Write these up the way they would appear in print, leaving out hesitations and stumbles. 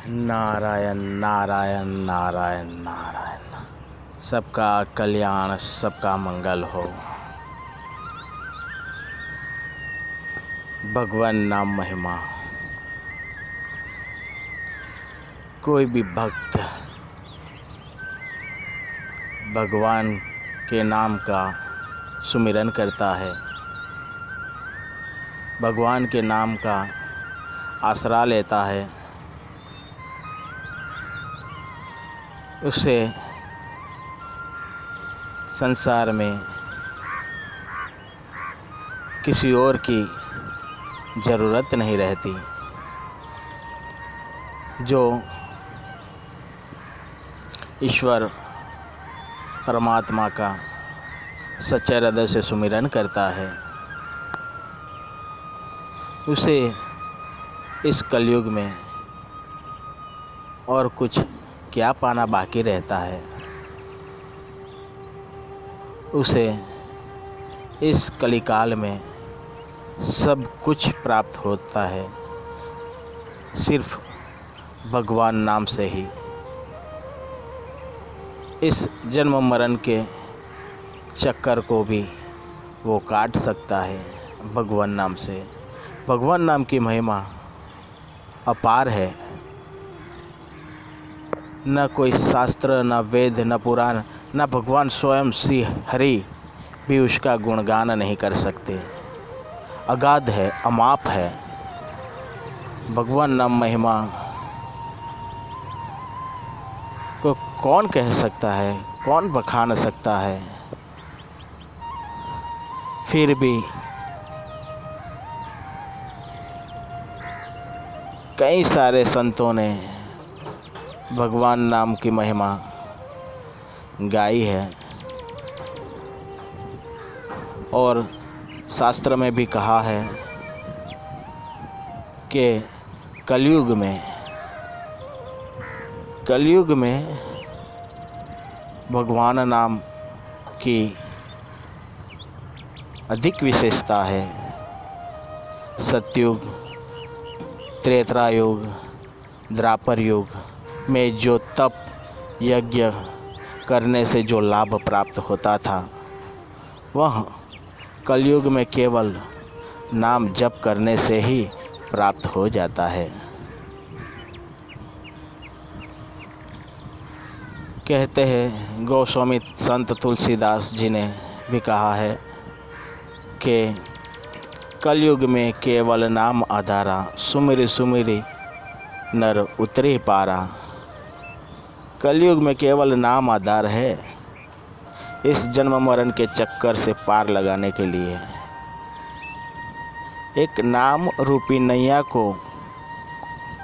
नारायण नारायण नारायण नारायण। सबका कल्याण, सबका मंगल हो। भगवान नाम महिमा। कोई भी भक्त भगवान के नाम का सुमिरन करता है, भगवान के नाम का आसरा लेता है, उसे संसार में किसी और की ज़रूरत नहीं रहती। जो ईश्वर परमात्मा का सच्चे हृदय से सुमिरन करता है, उसे इस कलयुग में और कुछ क्या पाना बाकी रहता है। उसे इस कलिकाल में सब कुछ प्राप्त होता है, सिर्फ भगवान नाम से ही। इस जन्म मरण के चक्कर को भी वो काट सकता है भगवान नाम से। भगवान नाम की महिमा अपार है। न कोई शास्त्र, न वेद, न पुराण, न भगवान स्वयं श्री हरि भी उसका गुणगान नहीं कर सकते। अगाध है, अमाप है। भगवान नाम महिमा को कौन कह सकता है, कौन बखान सकता है। फिर भी कई सारे संतों ने भगवान नाम की महिमा गाई है, और शास्त्र में भी कहा है कि कलयुग में भगवान नाम की अधिक विशेषता है। सतयुग, त्रेता युग, द्वापर युग में जो तप यज्ञ करने से जो लाभ प्राप्त होता था, वह कलयुग में केवल नाम जप करने से ही प्राप्त हो जाता है। कहते हैं गोस्वामी संत तुलसीदास जी ने भी कहा है कि कलयुग में केवल नाम आधारा, सुमिरि सुमिरि नर उतरे पारा। कलयुग में केवल नाम आधार है इस जन्म मरण के चक्कर से पार लगाने के लिए। एक नाम रूपी नैया को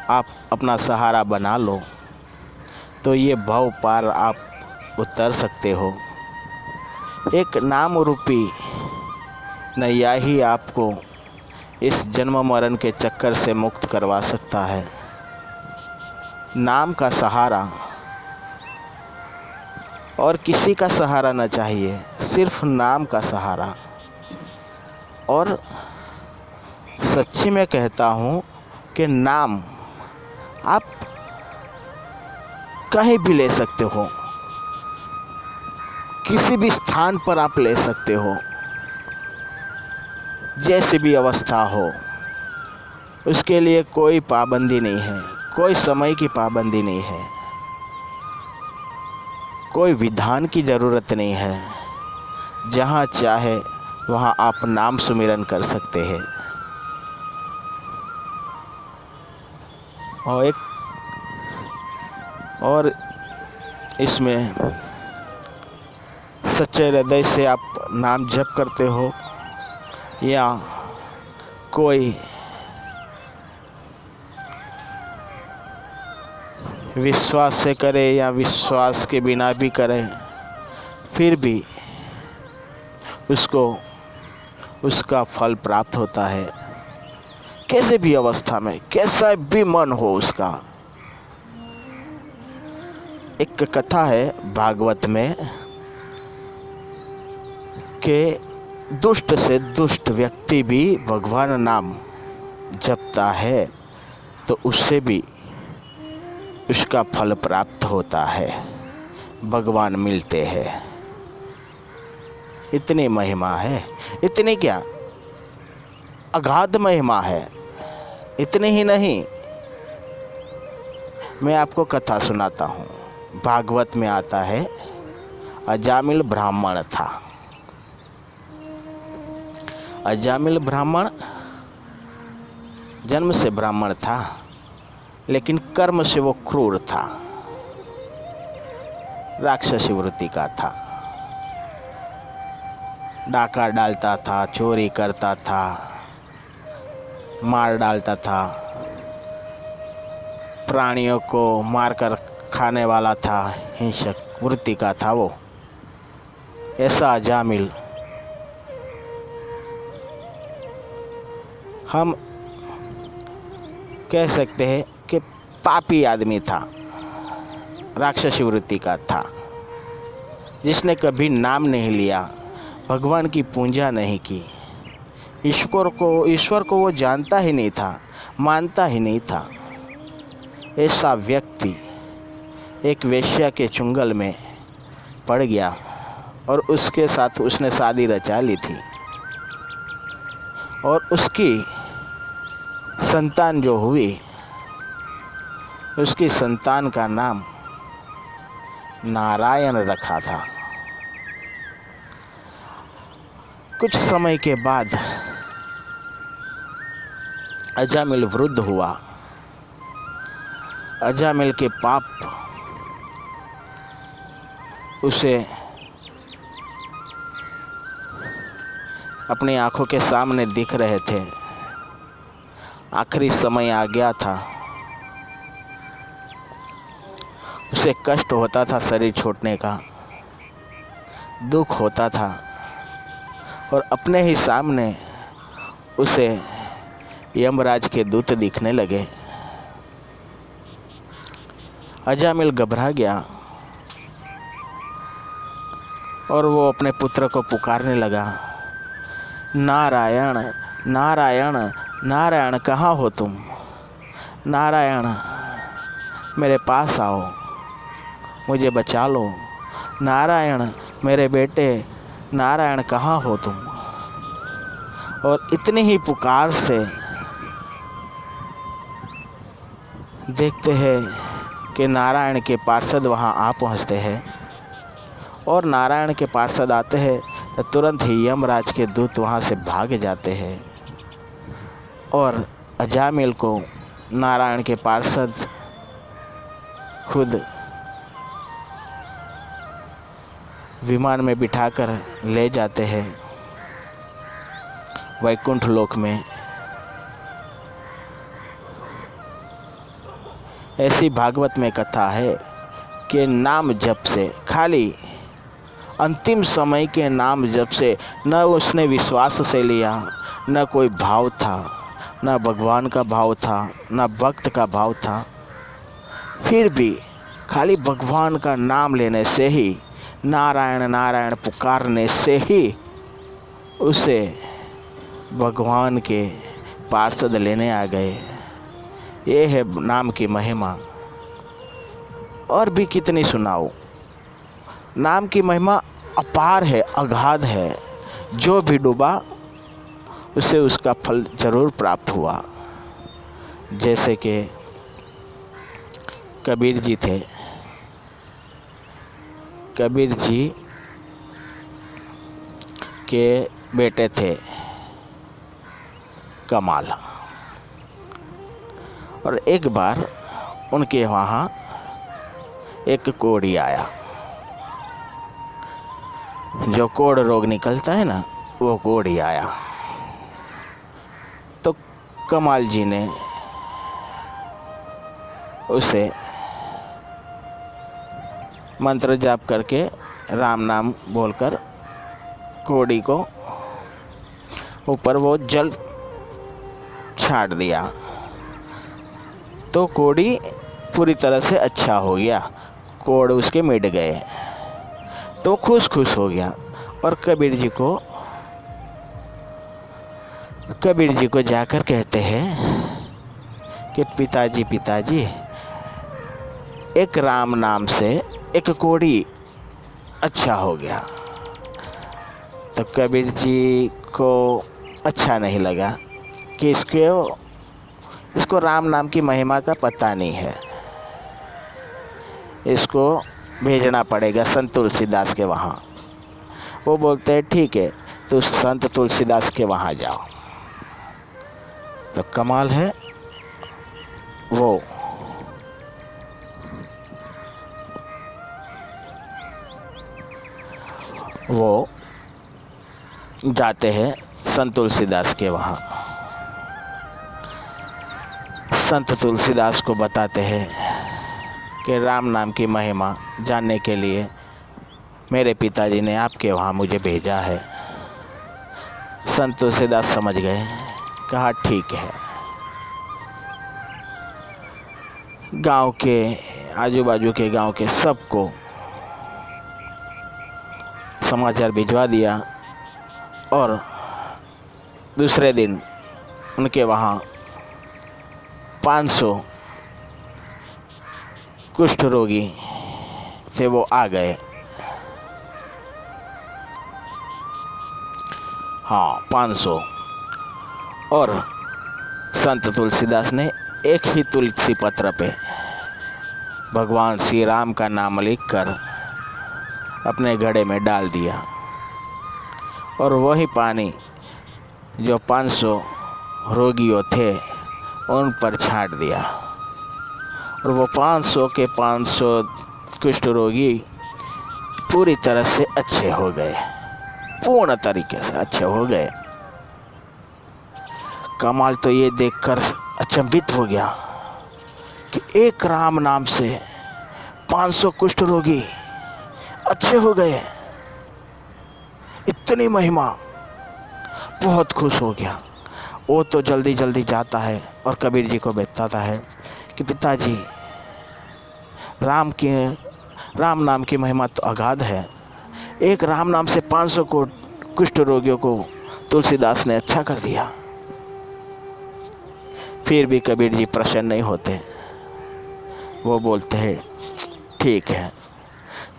आप अपना सहारा बना लो तो ये भव पार आप उतर सकते हो। एक नाम रूपी नैया ही आपको इस जन्म मरण के चक्कर से मुक्त करवा सकता है। नाम का सहारा, और किसी का सहारा न चाहिए, सिर्फ नाम का सहारा। और सच्ची में कहता हूँ कि नाम आप कहीं भी ले सकते हो, किसी भी स्थान पर आप ले सकते हो, जैसी भी अवस्था हो। उसके लिए कोई पाबंदी नहीं है, कोई समय की पाबंदी नहीं है, कोई विधान की ज़रूरत नहीं है। जहाँ चाहे वहाँ आप नाम सुमिरन कर सकते हैं। और इसमें सच्चे हृदय से आप नाम जप करते हो या कोई विश्वास से करे या विश्वास के बिना भी करे, फिर भी उसको उसका फल प्राप्त होता है। कैसे भी अवस्था में, कैसा भी मन हो उसका। एक कथा है भागवत में कि दुष्ट से दुष्ट व्यक्ति भी भगवान नाम जपता है तो उससे भी उसका फल प्राप्त होता है, भगवान मिलते हैं। इतनी महिमा है, इतनी क्या अगाध महिमा है। इतनी ही नहीं, मैं आपको कथा सुनाता हूँ। भागवत में आता है, अजामिल ब्राह्मण था। अजामिल ब्राह्मण जन्म से ब्राह्मण था, लेकिन कर्म से वो क्रूर था, राक्षसी वृत्ति का था। डाका डालता था, चोरी करता था, मार डालता था, प्राणियों को मारकर खाने वाला था, हिंसक वृत्ति का था वो। ऐसा अजामिल हम कह सकते हैं कि पापी आदमी था, राक्षसी वृत्ति का था, जिसने कभी नाम नहीं लिया, भगवान की पूजा नहीं की, ईश्वर को वो जानता ही नहीं था, मानता ही नहीं था। ऐसा व्यक्ति एक वेश्या के चुंगल में पड़ गया और उसके साथ उसने शादी रचा ली थी, और उसकी संतान जो हुई, उसकी संतान का नाम नारायण रखा था। कुछ समय के बाद अजामिल वृद्ध हुआ। अजामिल के पाप उसे अपनी आंखों के सामने दिख रहे थे। आखिरी समय आ गया था, उसे कष्ट होता था शरीर छोड़ने का, दुख होता था, और अपने ही सामने उसे यमराज के दूत दिखने लगे। अजामिल घबरा गया और वो अपने पुत्र को पुकारने लगा, नारायण नारायण नारायण, कहाँ हो तुम? नारायण मेरे पास आओ, मुझे बचा लो। नारायण मेरे बेटे, नारायण कहाँ हो तुम? और इतनी ही पुकार से देखते हैं कि नारायण के पार्षद वहाँ आ पहुँचते हैं, और नारायण के पार्षद आते हैं तो तुरंत ही यमराज के दूत वहाँ से भाग जाते हैं, और अजामिल को नारायण के पार्षद खुद विमान में बिठाकर ले जाते हैं वैकुंठ लोक में। ऐसी भागवत में कथा है कि नाम जप से, खाली अंतिम समय के नाम जप से, न उसने विश्वास से लिया, न कोई भाव था, न भगवान का भाव था, न भक्त का भाव था, फिर भी खाली भगवान का नाम लेने से ही, नारायण नारायण पुकारने से ही उसे भगवान के पार्षद लेने आ गए। ये है नाम की महिमा। और भी कितनी सुनाओ, नाम की महिमा अपार है, अगाध है। जो भी डूबा उसे उसका फल जरूर प्राप्त हुआ। जैसे कि कबीर जी थे, कबीर जी के बेटे थे कमाल, और एक बार उनके वहाँ एक कोढ़ी आया। जो कोढ़ रोग निकलता है ना, वो कोढ़ी आया। तो कमाल जी ने उसे मंत्र जाप करके, राम नाम बोलकर कोढ़ी को ऊपर वो जल छाट दिया, तो कोढ़ी पूरी तरह से अच्छा हो गया, कोढ़ उसके मिट गए, तो खुश हो गया। और कबीर जी को जाकर कहते हैं कि पिताजी एक राम नाम से एक कोढ़ी अच्छा हो गया। तो कबीर जी को अच्छा नहीं लगा कि इसको राम नाम की महिमा का पता नहीं है, इसको भेजना पड़ेगा संत तुलसीदास के वहाँ। वो बोलते हैं ठीक है, तो संत तुलसीदास के वहाँ जाओ। तो कमाल है, वो जाते हैं संत तुलसीदास के वहाँ। संत तुलसीदास को बताते हैं कि राम नाम की महिमा जानने के लिए मेरे पिताजी ने आपके वहाँ मुझे भेजा है। संत तुलसीदास समझ गए, कहा ठीक है। गांव के आजू बाजू के गांव के सबको समाचार भिजवा दिया और दूसरे दिन उनके वहाँ 500 कुष्ठ रोगी थे, वो आ गए। हाँ, 500। और संत तुलसीदास ने एक ही तुलसी पत्र पे भगवान श्री राम का नाम लिखकर अपने घड़े में डाल दिया और वही पानी जो 500 रोगियों थे उन पर छांट दिया और वो 500 के 500 कुष्ठ रोगी पूरी तरह से अच्छे हो गए, पूर्ण तरीके से अच्छे हो गए। कमाल तो ये देखकर अचंभित हो गया कि एक राम नाम से 500 कुष्ठ रोगी अच्छे हो गए, इतनी महिमा। बहुत खुश हो गया। वो तो जल्दी जल्दी जाता है और कबीर जी को बताता है कि पिताजी, राम नाम की महिमा तो अगाध है। एक राम नाम से 500 को कुष्ठ रोगियों को तुलसीदास ने अच्छा कर दिया। फिर भी कबीर जी प्रसन्न नहीं होते। वो बोलते हैं ठीक है,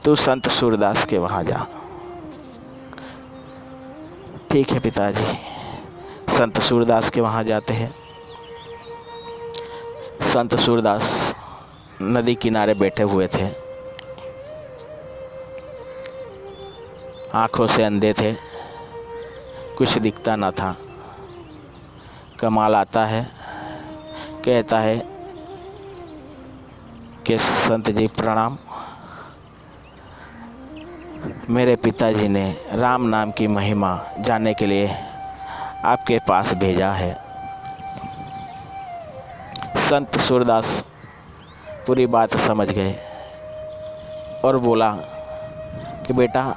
तू संत सूरदास के वहाँ जा। ठीक है पिताजी। संत सूरदास के वहाँ जाते हैं। संत सूरदास नदी किनारे बैठे हुए थे, आंखों से अंधे थे, कुछ दिखता न था। कमाल आता है, कहता है कि संत जी प्रणाम, मेरे पिताजी ने राम नाम की महिमा जानने के लिए आपके पास भेजा है। संत सूरदास पूरी बात समझ गए और बोला कि बेटा,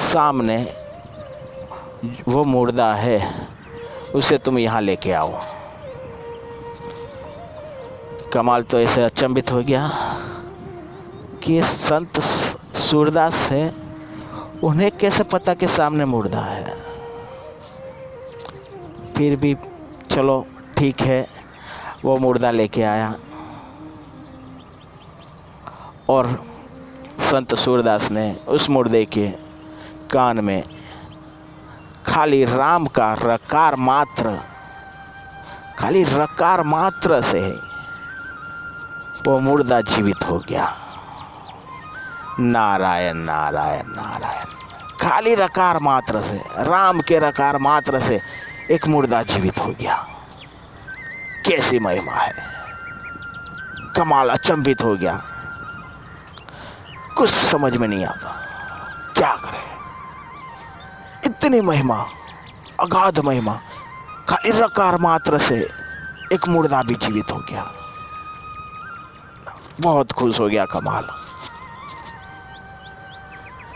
सामने वो मुर्दा है, उसे तुम यहाँ लेके आओ। कमाल तो ऐसे अचंभित हो गया कि संत सूरदास है, उन्हें कैसे पता कि सामने मुर्दा है। फिर भी चलो ठीक है, वो मुर्दा लेके आया और संत सूरदास ने उस मुर्दे के कान में खाली राम का रकार मात्र से वो मुर्दा जीवित हो गया। नारायण नारायण नारायण। खाली रकार मात्र से, राम के रकार मात्र से एक मुर्दा जीवित हो गया। कैसी महिमा है। कमाल, अचंभित हो गया। कुछ समझ में नहीं आता, क्या करे। इतनी महिमा, अगाध महिमा, खाली रकार मात्र से एक मुर्दा भी जीवित हो गया। बहुत खुश हो गया कमाल।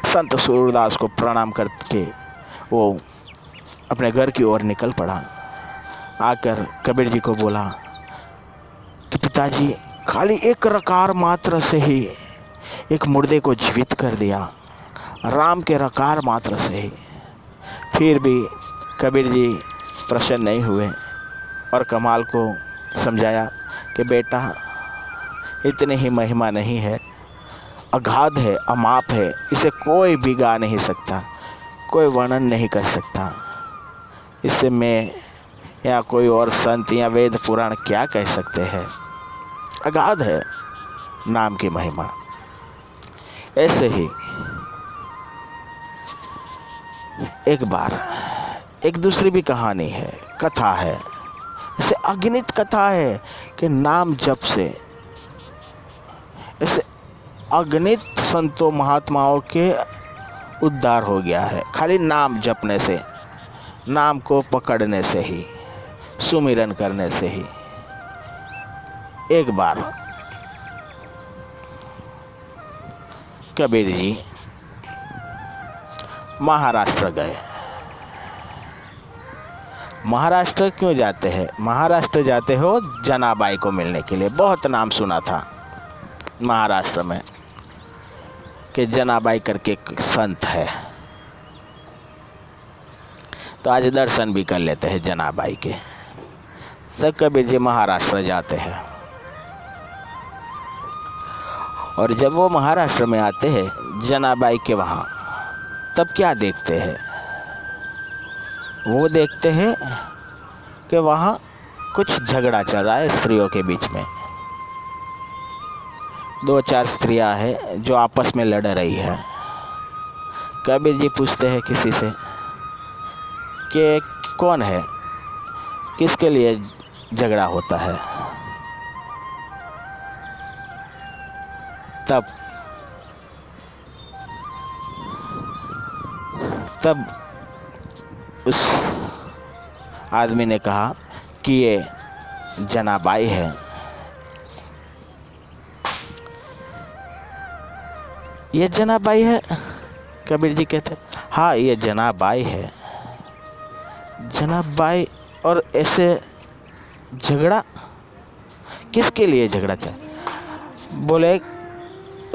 संत सूरदास को प्रणाम करके वो अपने घर की ओर निकल पड़ा। आकर कबीर जी को बोला कि पिताजी, खाली एक रकार मात्र से ही एक मुर्दे को जीवित कर दिया, राम के रकार मात्र से ही। फिर भी कबीर जी प्रसन्न नहीं हुए और कमाल को समझाया कि बेटा, इतनी ही महिमा नहीं है, अगाध है, अमाप है, इसे कोई भी गा नहीं सकता, कोई वर्णन नहीं कर सकता। इससे मैं या कोई और संत या वेद पुराण क्या कह सकते हैं। अगाध है नाम की महिमा। ऐसे ही एक बार एक दूसरी भी कहानी है, कथा है, इसे अगणित कथा है कि नाम जप से ऐसे अगणित संतों महात्माओं के उद्धार हो गया है, खाली नाम जपने से, नाम को पकड़ने से ही, सुमिरन करने से ही। एक बार कबीर जी महाराष्ट्र गए। महाराष्ट्र क्यों जाते हैं? महाराष्ट्र जाते हो जनाबाई को मिलने के लिए। बहुत नाम सुना था महाराष्ट्र में कि जनाबाई करके एक संत है, तो आज दर्शन भी कर लेते हैं जनाबाई के। तो कबीर जी महाराष्ट्र जाते हैं, और जब वो महाराष्ट्र में आते हैं जनाबाई के वहाँ, तब क्या देखते हैं? वो देखते हैं कि वहाँ कुछ झगड़ा चल रहा है स्त्रियों के बीच में। 2-4 स्त्रियां हैं जो आपस में लड़ रही है। कबीर जी पूछते हैं किसी से कि कौन है, किसके लिए झगड़ा होता है। तब उस आदमी ने कहा कि ये जनाबाई है। ये जनाबाई है? कबीर जी कहते हाँ ये जनाबाई है। जनाबाई, और ऐसे झगड़ा किसके लिए झगड़ा था? बोले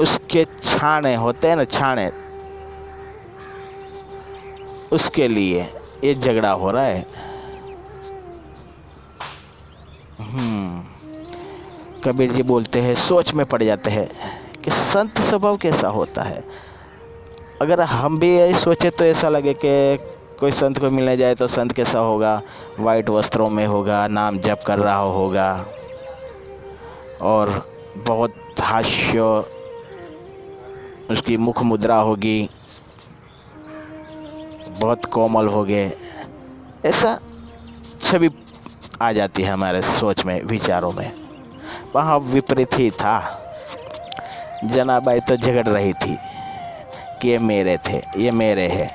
उसके छाने होते हैं ना, छाने, उसके लिए ये झगड़ा हो रहा है। कबीर जी बोलते हैं, सोच में पड़ जाते हैं कि संत स्वभाव कैसा होता है। अगर हम भी यही सोचे तो ऐसा लगे कि कोई संत को मिलने जाए तो संत कैसा होगा, वाइट वस्त्रों में होगा, नाम जप कर रहा होगा, और बहुत हास्य उसकी मुख मुद्रा होगी, बहुत कोमल हो गए, ऐसा छवि आ जाती है हमारे सोच में, विचारों में। वहाँ विपरीत ही था। जनाबाई तो झगड़ रही थी कि ये मेरे थे, ये मेरे हैं।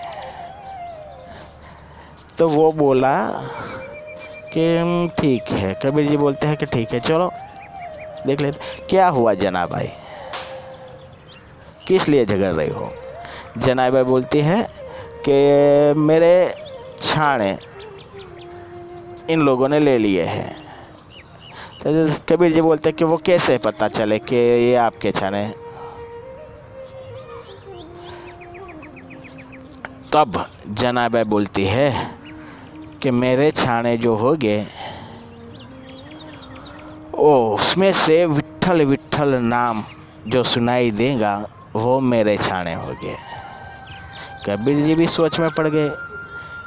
तो वो बोला कि ठीक है। कबीर जी बोलते हैं कि ठीक है, चलो देख लेते क्या हुआ जनाबाई, किस लिए झगड़ रही हो। जनाबाई बोलती है कि मेरे छाने इन लोगों ने ले लिए हैं। तो कबीर जी बोलते हैं कि वो कैसे पता चले कि ये आपके छाने। तब जनाबाई बोलती है कि मेरे छाने जो हो गए, उसमें से विट्ठल विट्ठल नाम जो सुनाई देगा वो मेरे छाने हो गए। कबीर जी भी सोच में पड़ गए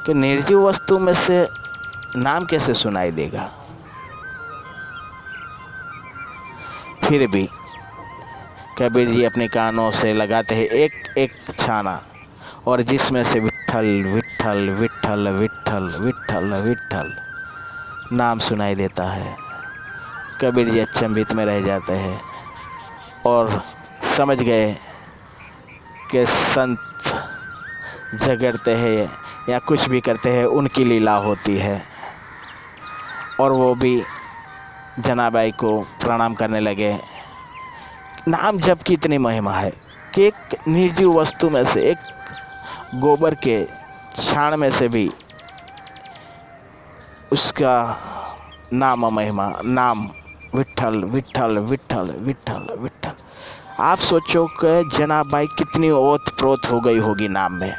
कि निर्जीव वस्तु में से नाम कैसे सुनाई देगा। फिर भी कबीर जी अपने कानों से लगाते हैं एक एक छाना, और जिसमें से विट्ठल विट्ठल विट्ठल विट्ठल विट्ठल विट्ठल नाम सुनाई देता है। कबीर जी अचंभित में रह जाते हैं और समझ गए कि संत झगड़ते हैं या कुछ भी करते हैं उनकी लीला होती है। और वो भी जनाबाई को प्रणाम करने लगे। नाम जप की इतनी महिमा है कि एक निर्जीव वस्तु में से, एक गोबर के छाण में से भी उसका नाम महिमा, नाम विट्ठल विट्ठल विट्ठल विट्ठल विट्ठल। आप सोचो कि जनाबाई कितनी ओत प्रोत हो गई होगी नाम में,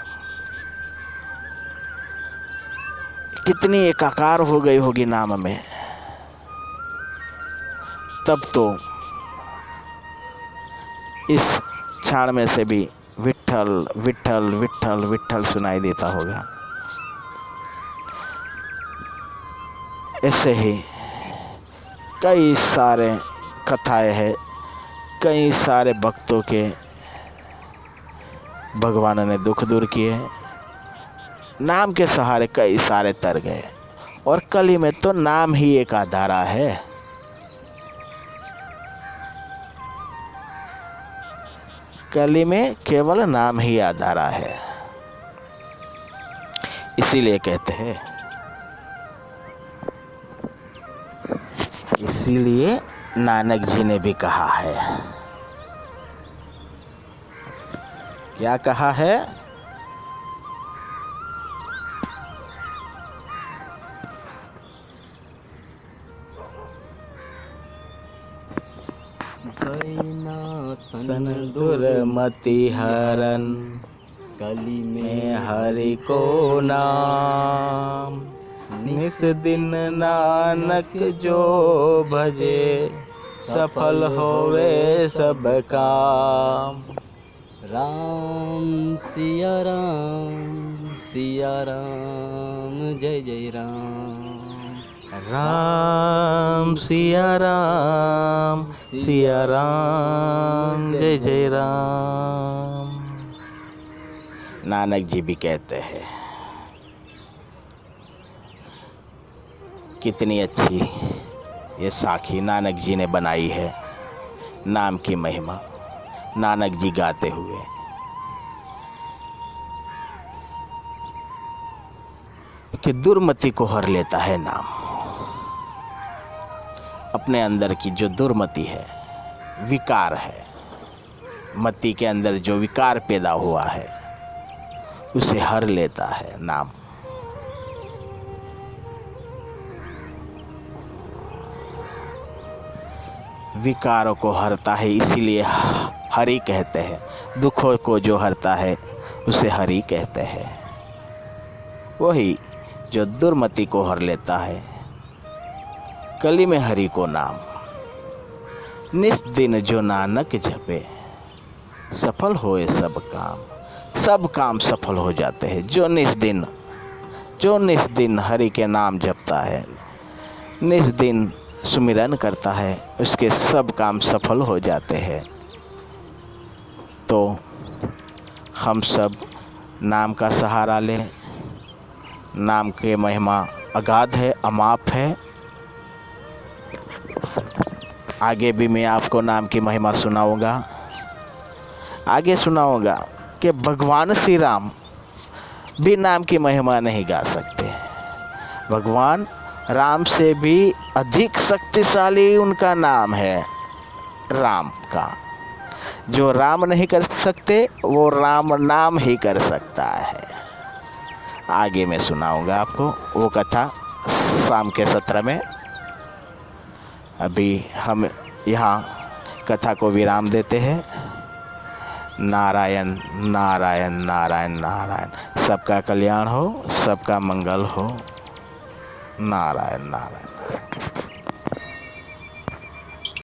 कितनी एकाकार हो गई होगी नाम में। तब तो इस क्षण में से भी विट्ठल विट्ठल विट्ठल विट्ठल सुनाई देता होगा। ऐसे ही कई सारे कथाएं हैं, कई सारे भक्तों के भगवान ने दुख दूर किए। नाम के सहारे कई सारे तर गए, और कली में तो नाम ही एक आधारा है। कली में केवल नाम ही आधारा है। इसीलिए कहते हैं, इसीलिए नानक जी ने भी कहा है, क्या कहा है? सन दुर्मति हरन, कली में हरि को नाम। निस दिन नानक जो भजे, सफल होवे सब काम। राम सिया राम जय जय राम। राम सिया राम जय जय राम। नानक जी भी कहते हैं, कितनी अच्छी ये साखी नानक जी ने बनाई है। नाम की महिमा नानक जी गाते हुए, कि दुर्मति को हर लेता है नाम। अपने अंदर की जो दुर्मति है, विकार है, मति के अंदर जो विकार पैदा हुआ है, उसे हर लेता है नाम। विकारों को हरता है, इसीलिए हरि कहते हैं। दुखों को जो हरता है उसे हरि कहते हैं। वही जो दुर्मति को हर लेता है, कली में हरि को नाम। निस दिन जो नानक जपे, सफल होए सब काम। सब काम सफल हो जाते हैं जो निस दिन हरि के नाम जपता है, निस दिन सुमिरन करता है, उसके सब काम सफल हो जाते हैं। तो हम सब नाम का सहारा लें। नाम के महिमा अगाध है, अमाप है। आगे भी मैं आपको नाम की महिमा सुनाऊंगा। आगे सुनाऊंगा कि भगवान श्री राम भी नाम की महिमा नहीं गा सकते। भगवान राम से भी अधिक शक्तिशाली उनका नाम है, राम का। जो राम नहीं कर सकते, वो राम नाम ही कर सकता है। आगे मैं सुनाऊंगा आपको वो कथा शाम के सत्र में। अभी हम यहाँ कथा को विराम देते हैं। नारायण नारायण नारायण नारायण। सबका कल्याण हो, सबका मंगल हो। नारायण नारायण।